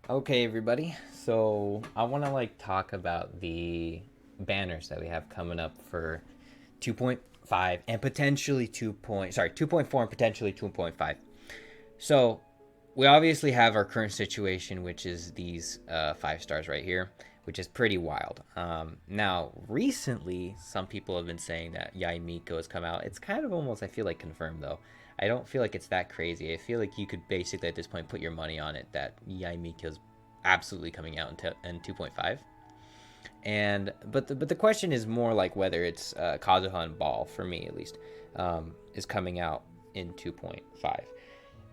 Okay, everybody. So I want to talk about the banners that we have coming up for 2.5 and potentially 2.4 and potentially 2.5. So we obviously have our current situation, which is these 5 stars right here, which is pretty wild. Now, recently, some people have been saying that Yai Miko has come out. It's kind of almost, I feel like, confirmed though. I don't feel like it's that crazy. I feel like you could basically at this point put your money on it that Yai Miko is absolutely coming out in 2.5. And but the question is more like whether it's Kazuha and Ball, for me at least, is coming out in 2.5.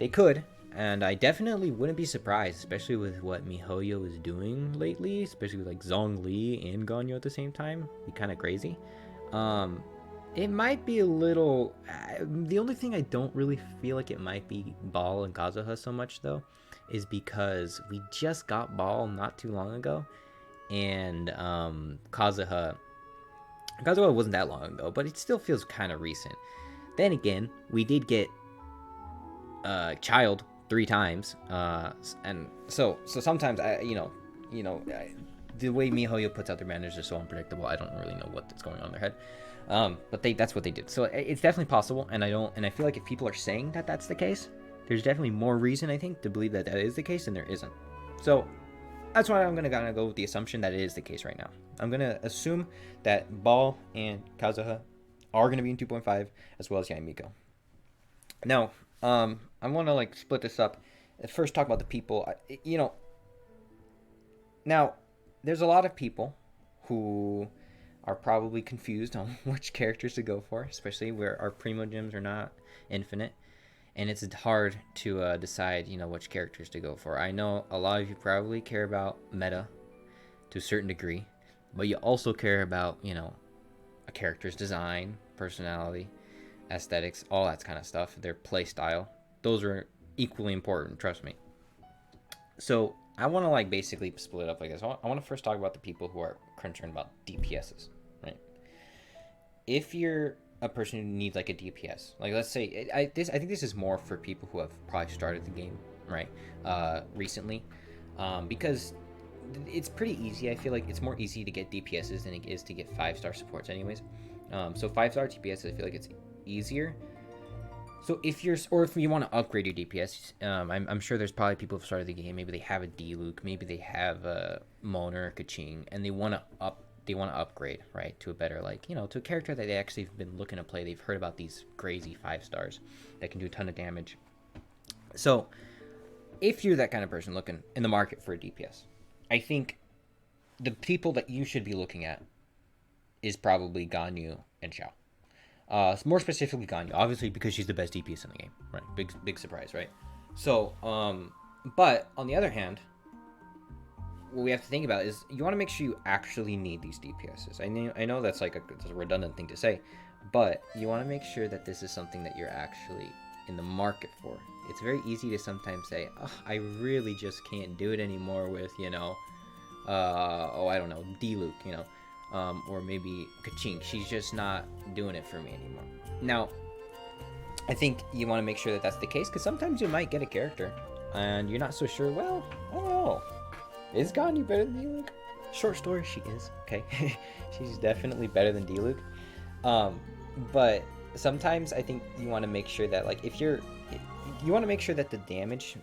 They could, and I definitely wouldn't be surprised, especially with what MiHoYo is doing lately, especially with like Zhongli and Ganyo at the same time. Be kind of crazy. Um, it might be a little. The only thing I don't really feel like it might be Ball and Kazuha so much though, is because we just got Ball not too long ago, and Kazuha wasn't that long ago, but it still feels kind of recent. Then again, we did get child 3 times, and so sometimes the way MiHoYo puts out their manners is so unpredictable. I don't really know what's going on in their head. But that's what they did. So it's definitely possible, and I feel like if people are saying that that's the case, there's definitely more reason I think to believe that that is the case than there isn't. So that's why I'm gonna kind of go with the assumption that it is the case right now. I'm gonna assume that Ball and Kazuha are gonna be in 2.5 as well as Yaimiko. Now, I want to split this up. First, talk about the people. Now there's a lot of people who are probably confused on which characters to go for, especially where our primo gems are not infinite, and it's hard to decide, which characters to go for. I know a lot of you probably care about meta to a certain degree, but you also care about, a character's design, personality, aesthetics, all that kind of stuff, their play style. Those are equally important, trust me. So I want to basically split it up like this. I want to first talk about the people who are concerned about DPSs, right? If you're a person who needs a DPS, let's say I think this is more for people who have probably started the game right recently, because it's pretty easy. I feel like it's more easy to get DPSs than it is to get 5-star supports, anyways. So 5-star DPS, I feel like it's easier. So if you want to upgrade your DPS, I'm sure there's probably people who've started the game. Maybe they have a Diluc, maybe they have a Moner, Kaching, and they want to upgrade, right, to a better, to a character that they actually have been looking to play. They've heard about these crazy 5-stars that can do a ton of damage. So if you're that kind of person looking in the market for a DPS, I think the people that you should be looking at is probably Ganyu and Xiao. More specifically, Ganyu, obviously because she's the best DPS in the game, right? Big surprise, right? So, but on the other hand, what we have to think about is you want to make sure you actually need these DPSs. I know that's it's a redundant thing to say, but you want to make sure that this is something that you're actually in the market for. It's very easy to sometimes say, oh, I really just can't do it anymore with, I don't know, Diluc, or maybe Kachink. She's just not doing it for me anymore. Now, I think you want to make sure that that's the case, because sometimes you might get a character and you're not so sure. Well, I don't know. Is Ganyu better than Diluc? Short story, she is. Okay, she's definitely better than Diluc. But sometimes I think you want to make sure that you want to make sure that the damage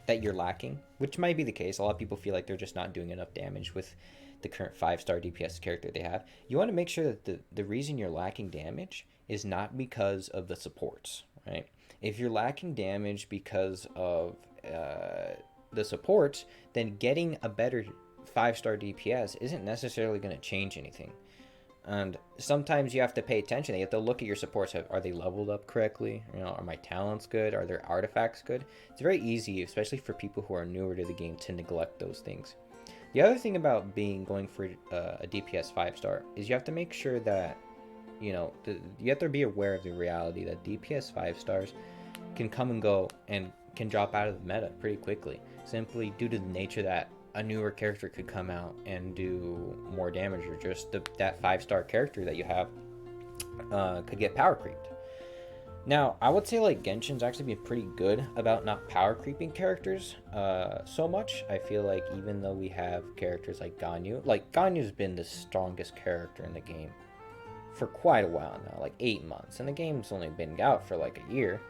that you're lacking, which might be the case. A lot of people feel like they're just not doing enough damage with the current 5-star DPS character they have. You want to make sure that the reason you're lacking damage is not because of the supports, right? If you're lacking damage because of the supports, then getting a better 5-star DPS isn't necessarily going to change anything. And sometimes you have to pay attention. You have to look at your supports. Are they leveled up correctly? Are my talents good? Are their artifacts good? It's very easy, especially for people who are newer to the game, to neglect those things. The other thing about going for a DPS 5-star is you have to make sure that, you have to be aware of the reality that DPS 5-stars can come and go and can drop out of the meta pretty quickly, simply due to the nature that a newer character could come out and do more damage, or just that 5-star character that you have could get power creeped. Now, I would say like Genshin's actually been pretty good about not power creeping characters so much. I feel like even though we have characters like Ganyu's been the strongest character in the game for quite a while now, like 8 months, and the game's only been out for like a year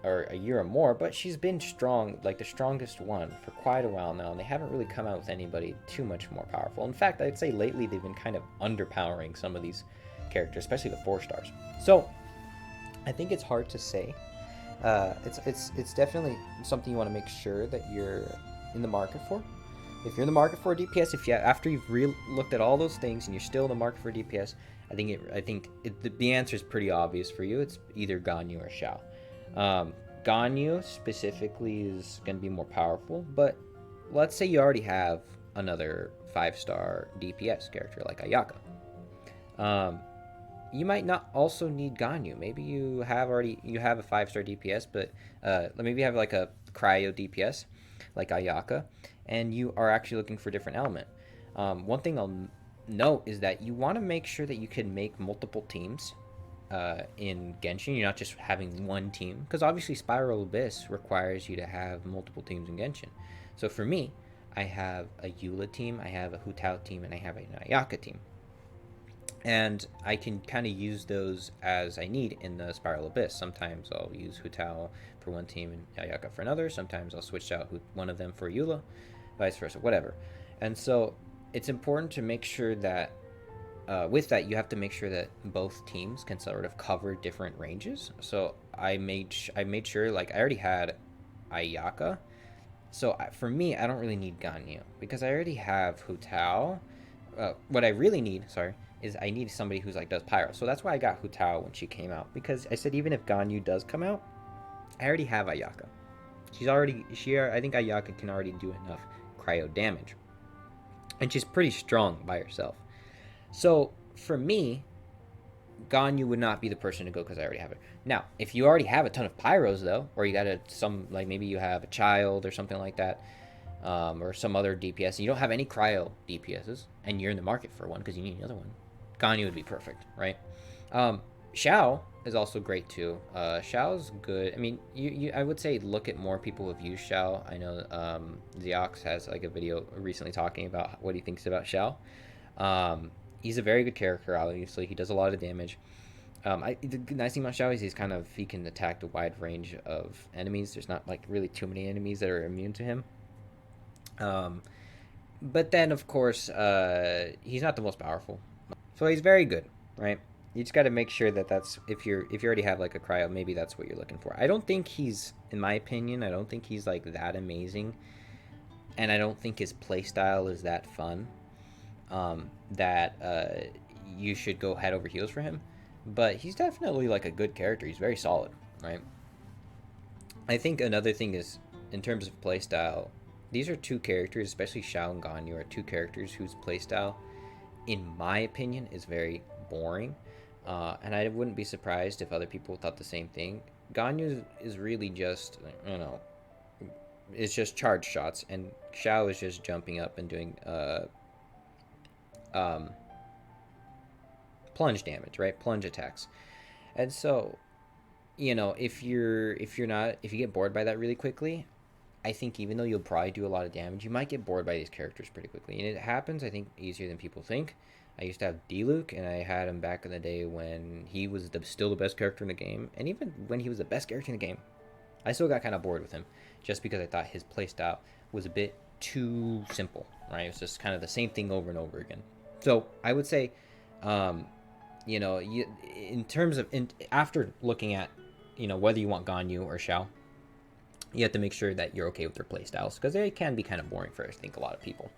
or a year or more, but she's been strong, like the strongest one for quite a while now, and they haven't really come out with anybody too much more powerful. In fact, I'd say lately they've been kind of underpowering some of these characters, especially the 4 stars. So I think it's hard to say. It's definitely something you want to make sure that you're in the market for. If you're in the market for a DPS, if you after you've looked at all those things and you're still in the market for a DPS, the answer is pretty obvious for you. It's either Ganyu or Xiao. Ganyu specifically is going to be more powerful, but let's say you already have another 5-star DPS character like Ayaka. You might not also need Ganyu. Maybe you have a 5-star DPS, but maybe you have like a cryo DPS like Ayaka, and you are actually looking for a different element. One thing I'll note is that you want to make sure that you can make multiple teams in Genshin. You're not just having one team, because obviously Spiral Abyss requires you to have multiple teams in Genshin. So for me, I have a Eula team, I have a Hu Tao team, and I have an Ayaka team. And I can kind of use those as I need in the Spiral Abyss. Sometimes I'll use Hu Tao for one team and Ayaka for another. Sometimes I'll switch out one of them for Eula, vice versa, whatever. And so it's important to make sure that with that, you have to make sure that both teams can sort of cover different ranges. So I made sure, like, I already had Ayaka. So for me, I don't really need Ganyu because I already have Hu Tao. What I really need, is I need somebody who's like does pyro. So that's why I got Hu Tao when she came out, because I said even if Ganyu does come out, I already have Ayaka. I think Ayaka can already do enough cryo damage, and she's pretty strong by herself. So for me, Ganyu would not be the person to go because I already have it. Now, if you already have a ton of pyros though, or you got like maybe you have a child or something like that, or some other DPS, and you don't have any cryo DPSs, and you're in the market for one because you need another one, Ganyu would be perfect, right? Xiao is also great too. Xiao's good. I mean, I would say look at more people who've used Xiao. I know Xeox has like a video recently talking about what he thinks about Xiao. He's a very good character, obviously. He does a lot of damage. The nice thing about Xiao is he can attack a wide range of enemies. There's not like really too many enemies that are immune to him. But then of course, he's not the most powerful. So he's very good, right? You just got to make sure that's if you already have like a cryo, maybe that's what you're looking for. I don't think in my opinion, I don't think he's like that amazing, and I don't think his playstyle is that fun. That you should go head over heels for him, but he's definitely like a good character. He's very solid, right? I think another thing is in terms of playstyle, these are two characters, especially Xiao and Ganyu, are two characters whose playstyle, in my opinion, is very boring. And I wouldn't be surprised if other people thought the same thing. Ganyu is really just, it's just charge shots, and Xiao is just jumping up and doing plunge damage, right? Plunge attacks. And so, if you get bored by that really quickly, I think even though you'll probably do a lot of damage, you might get bored by these characters pretty quickly. And it happens, I think, easier than people think. I used to have Diluc, and I had him back in the day when he was still the best character in the game. And even when he was the best character in the game, I still got kind of bored with him, just because I thought his playstyle was a bit too simple, right? It was just kind of the same thing over and over again. So I would say, in terms of after looking at, whether you want Ganyu or Xiao, you have to make sure that you're okay with their playstyles, because they can be kind of boring for, I think, a lot of people.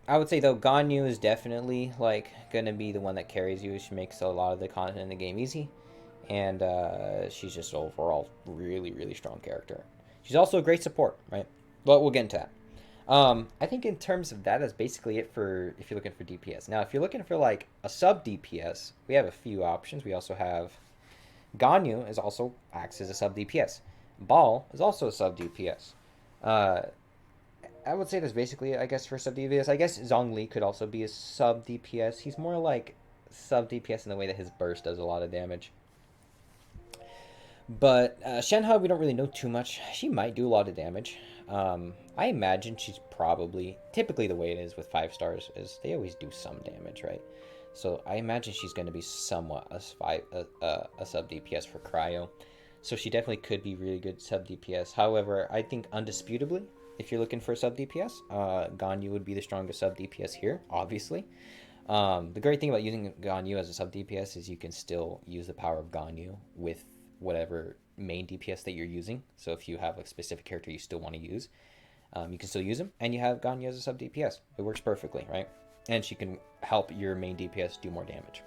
I would say though, Ganyu is definitely like gonna be the one that carries you. She makes a lot of the content in the game easy, and she's just overall really, really strong character. She's also a great support, right? But we'll get into that. I think in terms of that, that's basically it for if you're looking for DPS. Now, if you're looking for like a sub DPS, we have a few options. We also have Ganyu acts as a sub DPS. Ball is also a sub DPS. I would say that's basically it, I guess, for sub DPS. I guess Zhongli could also be a sub DPS. He's more like sub DPS in the way that his burst does a lot of damage. But Shenhe, we don't really know too much. She might do a lot of damage. I imagine she's probably, typically the way it is with 5 stars is they always do some damage, right? So I imagine she's going to be somewhat a sub DPS for Cryo. So she definitely could be really good sub DPS. However, I think undisputably, if you're looking for sub DPS, Ganyu would be the strongest sub DPS here, obviously. The great thing about using Ganyu as a sub DPS is you can still use the power of Ganyu with whatever main DPS that you're using. So if you have a specific character you still want to use, you can still use him, and you have Ganyu as a sub DPS. It works perfectly, right? And she can help your main DPS do more damage,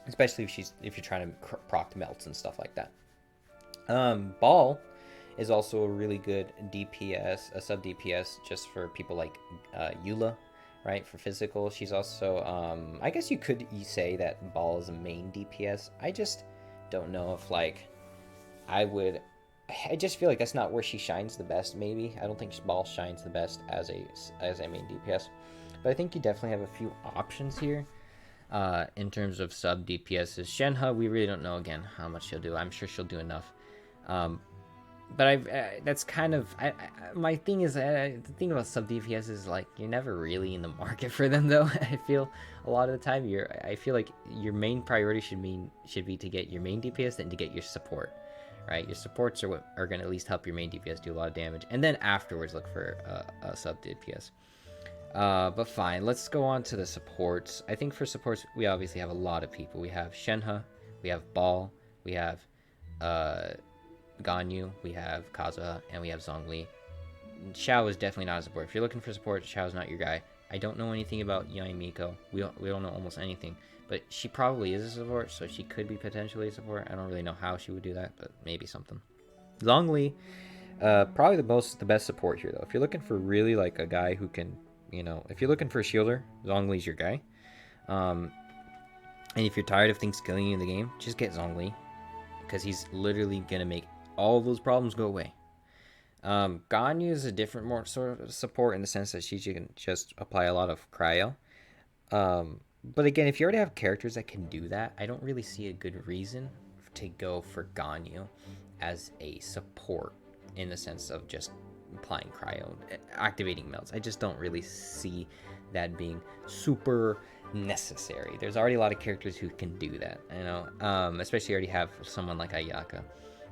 especially if you're trying to proc melts and stuff like that. Ball is also a really good DPS, a sub DPS, just for people like Eula, right? For physical, she's also, I guess you could say that Ball is a main DPS. I just don't know if like I just feel like that's not where she shines the best. Maybe I don't think Ball shines the best as a main DPS, but I think you definitely have a few options here. In terms of sub DPSs, Shenhe, we really don't know again how much she'll do. I'm sure she'll do enough. But that's kind of my thing is the thing about sub DPS is like you're never really in the market for them though. I feel a lot of the time I feel like your main priority should be to get your main DPS, then to get your support, right? Your supports are what are going to at least help your main DPS do a lot of damage, and then afterwards look for a sub DPS. But fine, let's go on to the supports. I think for supports we obviously have a lot of people. We have Shenhe, we have Ball, we have Ganyu, we have Kazuha, and we have Zhongli. Xiao is definitely not a support. If you're looking for support, Xiao's not your guy. I don't know anything about Yae Miko. We don't know almost anything. But she probably is a support, so she could be potentially a support. I don't really know how she would do that, but maybe something. Zhongli, probably the best support here, though. If you're looking for really like a guy who can, if you're looking for a shielder, Zhongli's your guy. And if you're tired of things killing you in the game, just get Zhongli, because he's literally gonna make all those problems go away. Ganyu is a different more sort of support in the sense that she can just apply a lot of cryo. But again, if you already have characters that can do that, I don't really see a good reason to go for Ganyu as a support in the sense of just applying cryo, activating melts. I just don't really see that being super necessary. There's already a lot of characters who can do that, especially already have someone like Ayaka.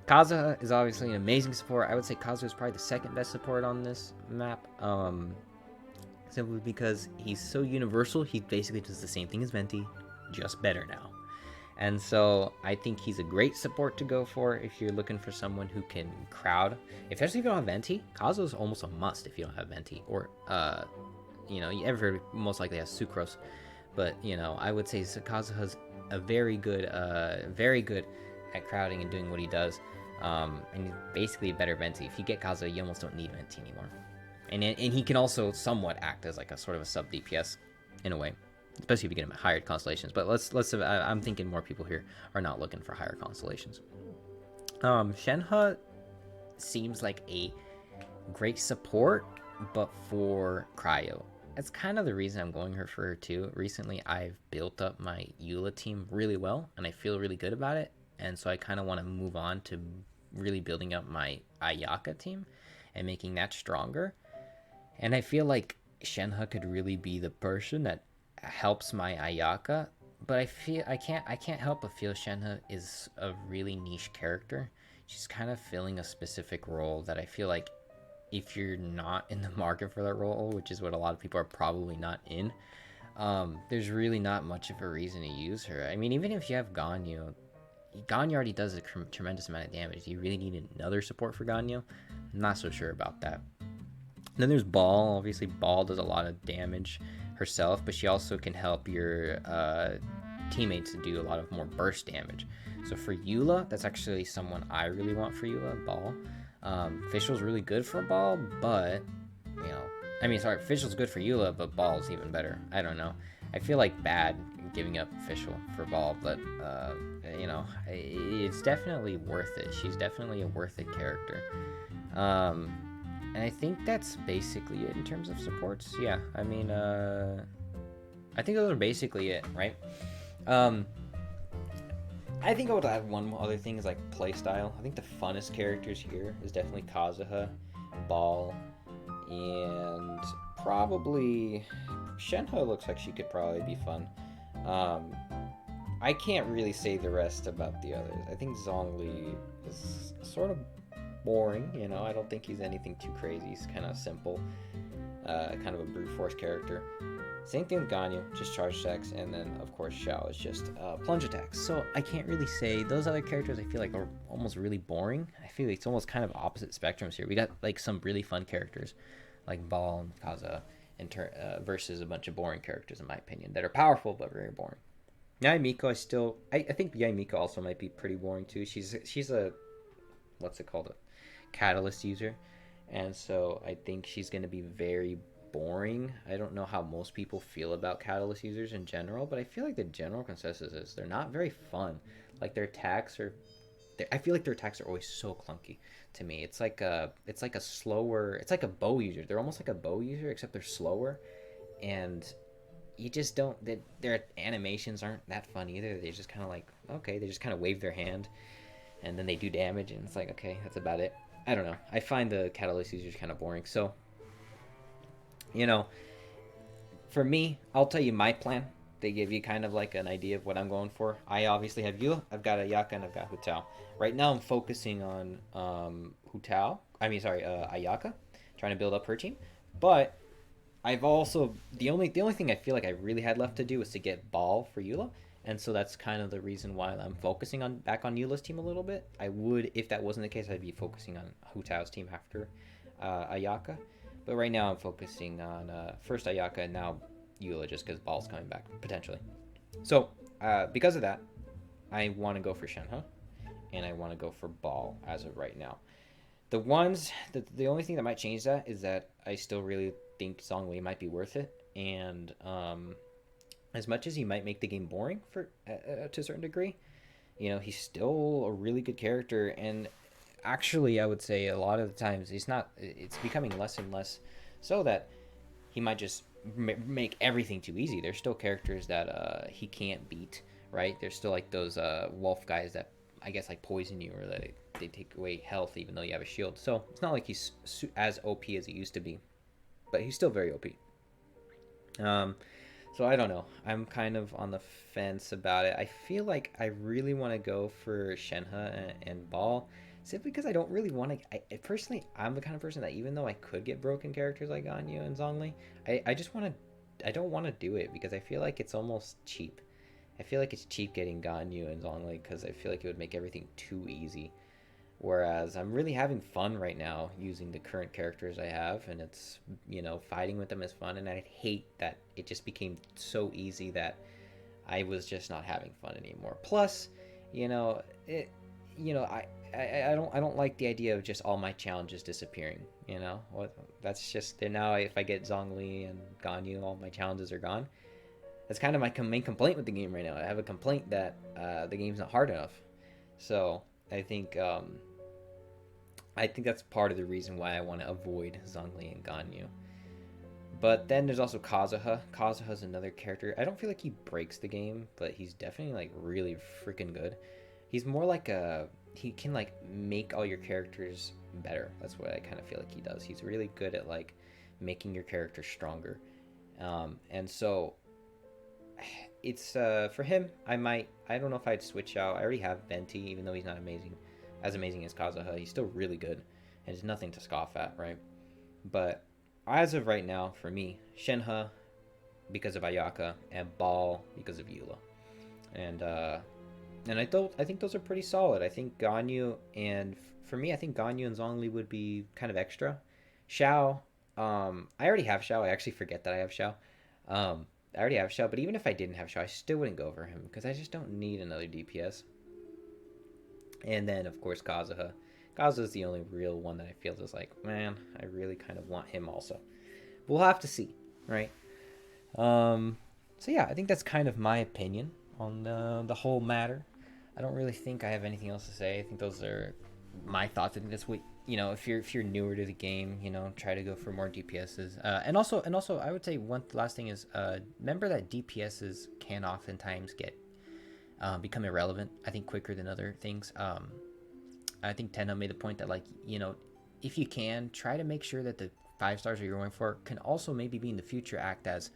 Kazuha is obviously an amazing support. I would say Kazuha is probably the second best support on this map. Simply because he's so universal. He basically does the same thing as Venti, just better now. And so I think he's a great support to go for if you're looking for someone who can crowd. Especially if you don't have Venti, Kazuha is almost a must if you don't have Venti. Or, everybody most likely has Sucrose. But, I would say Kazuha's a very good at crowding and doing what he does. And basically a better Venti. If you get Kazuha, you almost don't need Venti anymore. And he can also somewhat act as like a sort of a sub DPS in a way, especially if you get him at higher constellations. But I'm thinking more people here are not looking for higher constellations. Shenhe seems like a great support, but for cryo. That's kind of the reason I'm going for her too. Recently, I've built up my Eula team really well, and I feel really good about it. And so I kind of want to move on to really building up my Ayaka team and making that stronger. And I feel like Shenhe could really be the person that helps my Ayaka, but I can't help but feel Shenhe is a really niche character. She's kind of filling a specific role that I feel like if you're not in the market for that role, which is what a lot of people are probably not in, there's really not much of a reason to use her. I mean, even if you have Ganyu already does a tremendous amount of damage. Do you really need another support for Ganyu? I'm not so sure about that. Then there's Ball. Obviously, Ball does a lot of damage herself, but she also can help your teammates to do a lot of more burst damage. So for Eula, that's actually someone I really want for Eula, Ball. Fischl's really good for Ball, but, Fischl's good for Eula, but Ball's even better. I don't know. I feel like bad giving up Fischl for Ball, but, it's definitely worth it. She's definitely a worth it character. And I think that's basically it in terms of supports. Yeah, I mean, I think those are basically it, right? I think I would add one other thing is like playstyle. I think the funnest characters here is definitely Kazuha, Ball, and probably Shenhe looks like she could probably be fun. Um, I can't really say the rest about the others. I think Zhongli is sort of boring, you know. I don't think he's anything too crazy. He's kind of simple, kind of a brute force character. Same thing with Ganyu, just charge attacks, and then of course Xiao is just plunge attacks. So I can't really say those other characters. I feel like are almost really boring. I feel like it's almost kind of opposite spectrums here. We got like some really fun characters, like Ball and Kaza, versus a bunch of boring characters, in my opinion, that are powerful but very boring. Yai Miko, I think Yai Miko also might be pretty boring too. She's a what's it called, a catalyst user, and so I think she's gonna be very boring. I don't know how most people feel about catalyst users in general, but I feel like the general consensus is they're not very fun. Like their attacks are, I feel like their attacks are always so clunky to me. It's like a slower, it's like a bow user. They're almost like a bow user except they're slower, and you just don't. Their animations aren't that fun either. They just kind of like okay, they just kind of wave their hand, and then they do damage, and it's like okay, that's about it. I don't know. I find the catalyst users kind of boring. So you know, for me, I'll tell you my plan. They give you kind of like an idea of what I'm going for. I obviously have Eula, I've got Ayaka, and I've got Hu Tao. Right now, I'm focusing on Hu Tao. Ayaka, trying to build up her team. But I've also the only thing I feel like I really had left to do was to get Ball for Eula, and so that's kind of the reason why I'm focusing on back on Eula's team a little bit. I would, if that wasn't the case, I'd be focusing on Hu Tao's team after Ayaka. But right now I'm focusing on first Ayaka and now Eula just because Ball's coming back, potentially. So, because of that, I want to go for Shenhe and I want to go for Ball as of right now. The only thing that might change that is that I still really think Zhongli might be worth it. And as much as he might make the game boring to a certain degree, you know, he's still a really good character. And actually, I would say a lot of the times it's becoming less and less so that he might just make everything too easy. There's still characters that he can't beat, right? There's still like those wolf guys that I guess like poison you, or that they take away health even though you have a shield. So it's not like he's as OP as he used to be, but he's still very OP. So I don't know. I'm kind of on the fence about it. I feel like I really want to go for Shenhe and Ball, simply because I don't really want to. Personally, I'm the kind of person that even though I could get broken characters like Ganyu and Zhongli, I just want to. I don't want to do it because I feel like it's almost cheap. I feel like it's cheap getting Ganyu and Zhongli because I feel like it would make everything too easy. Whereas I'm really having fun right now using the current characters I have, and it's, you know, fighting with them is fun, and I hate that it just became so easy that I was just not having fun anymore. Plus, you know, I don't like the idea of just all my challenges disappearing. You know, that's just now. If I get Zhongli and Ganyu, all my challenges are gone. That's kind of my main complaint with the game right now. I have a complaint that the game's not hard enough. So I think that's part of the reason why I want to avoid Zhongli and Ganyu. But then there's also Kazuha. Kazuha's another character. I don't feel like he breaks the game, but he's definitely like really freaking good. He's more like he can like make all your characters better. That's what I kind of feel like he does. He's really good at like making your character stronger. And so it's for him, I don't know if I'd switch out. I already have Venti, even though he's not as amazing as Kazuha. He's still really good, and it's nothing to scoff at, right? But as of right now, for me, Shenhe because of Ayaka and Ball because of Eula, and I think those are pretty solid. I think Ganyu and for me, I think Ganyu and Zhongli would be kind of extra. Xiao, I already have Xiao. I actually forget that I have Xiao. I already have Xiao, but even if I didn't have Xiao, I still wouldn't go for him because I just don't need another DPS. And then, of course, Kazuha. Kazuha is the only real one that I feel is like, man, I really kind of want him also. We'll have to see, right? So yeah, I think that's kind of my opinion on the whole matter. I don't really think I have anything else to say. I think those are my thoughts. I think that's what, you know, if you're newer to the game, you know, try to go for more DPSs. And also, I would say one last thing is, remember that DPSs can oftentimes get become irrelevant, I think, quicker than other things. I think Tenha made the point that, like, if you can, try to make sure that the 5 stars that you're going for can also maybe be in the future act as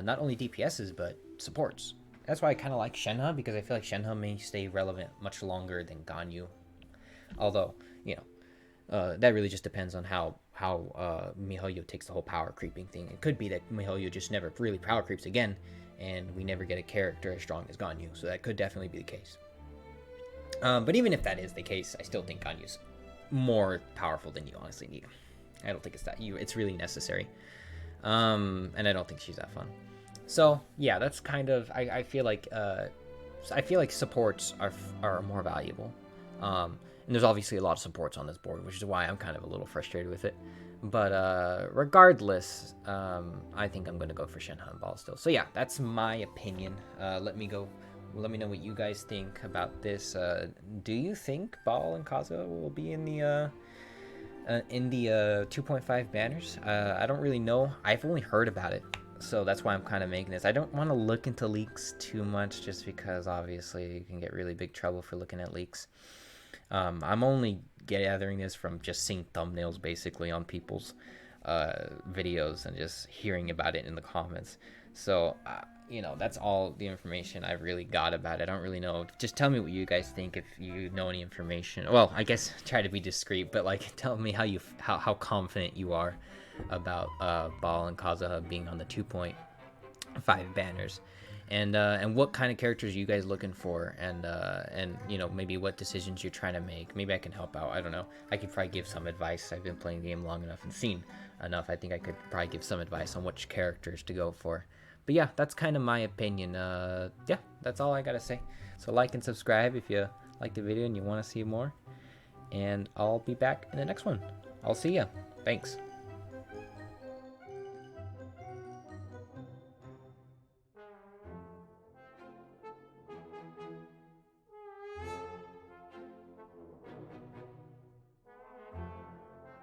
not only DPSs but supports. That's why I kind of like Shenhe, because I feel like Shenhe may stay relevant much longer than Ganyu. Although, that really just depends on how MiHoYo takes the whole power creeping thing. It could be that MiHoYo just never really power creeps again, and we never get a character as strong as Ganyu. So that could definitely be the case. But even if that is the case, I still think Ganyu's more powerful than you honestly need. I don't think it's really necessary. And I don't think she's that fun. So yeah, that's kind of, I feel like supports are more valuable. And there's obviously a lot of supports on this board, which is why I'm kind of a little frustrated with it. But regardless, I think I'm going to go for Shenhe and Ball still. So yeah, that's my opinion. Let me know what you guys think about this. Do you think Ball and Kazuha will be in the 2.5 banners? I don't really know. I've only heard about it, so that's why I'm kind of making this. I don't want to look into leaks too much, just because obviously you can get really big trouble for looking at leaks. I'm only gathering this from just seeing thumbnails basically on people's videos and just hearing about it in the comments. So that's all the information I've really got about it. I don't really know. Just tell me what you guys think if you know any information. Well, I guess try to be discreet, but like tell me how confident you are about Ball and Kazuha being on the 2.5 banners. And what kind of characters are you guys looking for, and maybe what decisions you're trying to make. Maybe I can help out. I don't know. I could probably give some advice. I've been playing the game long enough and seen enough. I think I could probably give some advice on which characters to go for. But yeah, that's kind of my opinion. Yeah, that's all I gotta say. So like and subscribe if you like the video and you want to see more. And I'll be back in the next one. I'll see ya. Thanks.